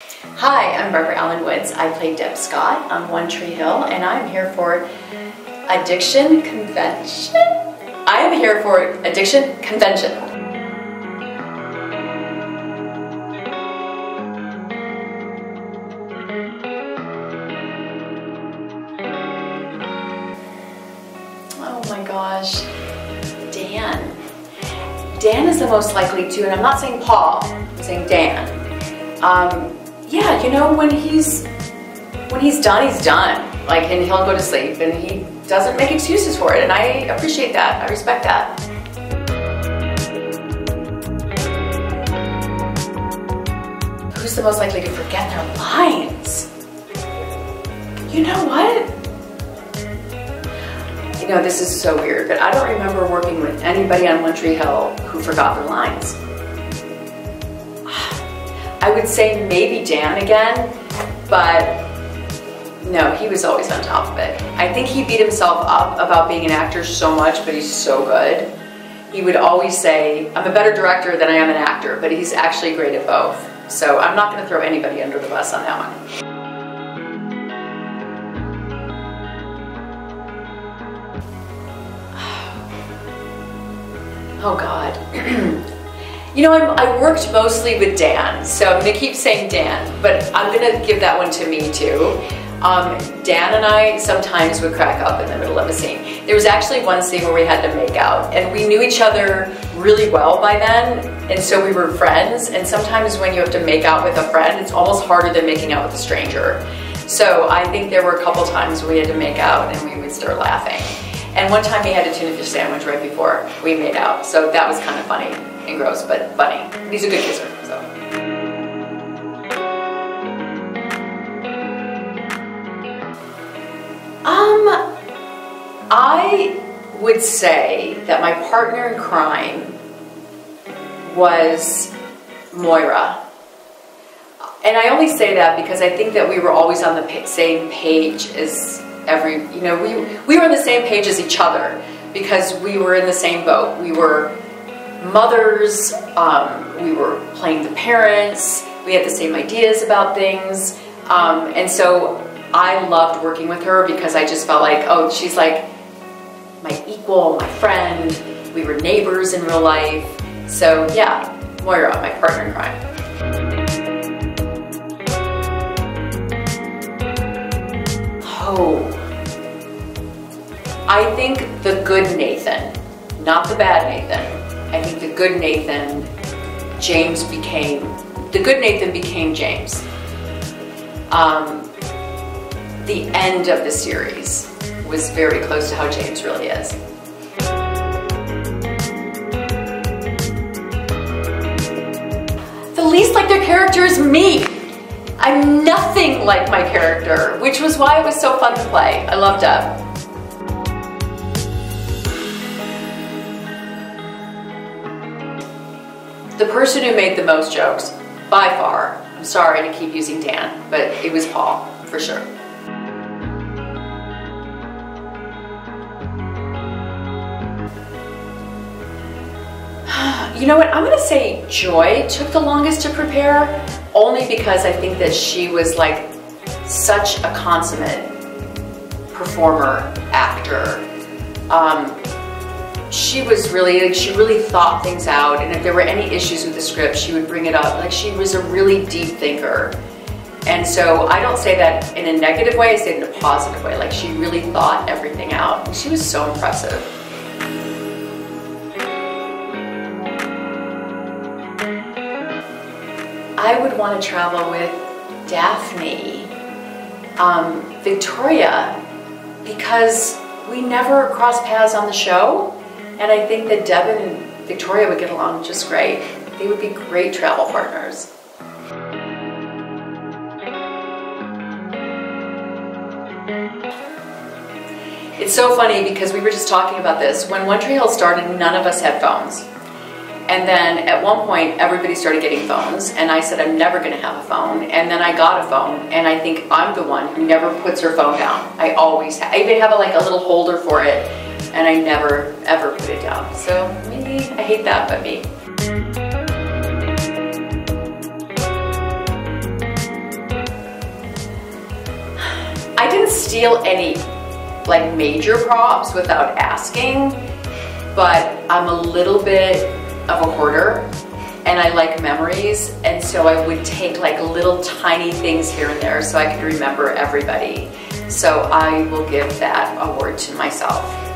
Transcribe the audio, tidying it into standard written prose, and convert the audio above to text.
Hi, I'm Barbara Alyn Woods. I play Deb Scott on One Tree Hill, and I'm here for Addiction Convention. I am here for Addiction Convention. Oh my gosh, Dan. Dan is the most likely to, and I'm not saying Paul, I'm saying Dan. Yeah, you know, when he's done, he's done. Like, and he'll go to sleep, and he doesn't make excuses for it, and I appreciate that. I respect that. Who's the most likely to forget their lines? You know what? You know, this is so weird, but I don't remember working with anybody on One Tree Hill who forgot their lines. I would say maybe Dan again, but no, he was always on top of it. I think he beat himself up about being an actor so much, but he's so good. He would always say, I'm a better director than I am an actor, but he's actually great at both. So I'm not going to throw anybody under the bus on that one. Oh God. You know, I worked mostly with Dan, so I'm going to keep saying Dan, but I'm going to give that one to me too. Dan and I sometimes would crack up in the middle of a scene. There was actually one scene where we had to make out, and we knew each other really well by then, and so we were friends, and sometimes when you have to make out with a friend, it's almost harder than making out with a stranger. So I think there were a couple times we had to make out and we would start laughing. And one time he had a tuna fish sandwich right before we made out, so that was kind of funny and gross, but funny. He's a good kisser, so. I would say that my partner in crime was Moira. And I only say that because I think that we were always on the same page as we were on the same page as each other because we were in the same boat. We were mothers, we were playing the parents, we had the same ideas about things, and so I loved working with her because I just felt like, oh, she's like my equal, my friend, we were neighbors in real life. So yeah, Moira, my partner in crime. Oh, I think the good Nathan, not the bad Nathan. I think the good Nathan, the good Nathan became James. The end of the series was very close to how James really is. The least like their character is me. I'm nothing like my character, which was why it was so fun to play. I loved Deb. The person who made the most jokes, by far, I'm sorry to keep using Dan, but it was Paul, for sure. You know what, I'm gonna say Joy took the longest to prepare, only because I think that she was like such a consummate performer, actor. She was really, like, she really thought things out, and if there were any issues with the script, she would bring it up. Like, she was a really deep thinker. And so I don't say that in a negative way, I say it in a positive way. Like, she really thought everything out. And she was so impressive. I would want to travel with Daphne, Victoria, because we never crossed paths on the show. And I think that Deb and Victoria would get along just great. They would be great travel partners. It's so funny because we were just talking about this. When One Tree Hill started, none of us had phones. And then at one point, everybody started getting phones, and I said, I'm never gonna have a phone. And then I got a phone, and I think I'm the one who never puts her phone down. I always have. I even have a little holder for it, and I never, ever put it down. So maybe, I hate that, but me. wouldn't steal any like major props without asking, but I'm a little bit of a hoarder and I like memories, and so I would take like little tiny things here and there so I could remember everybody. So I will give that award to myself.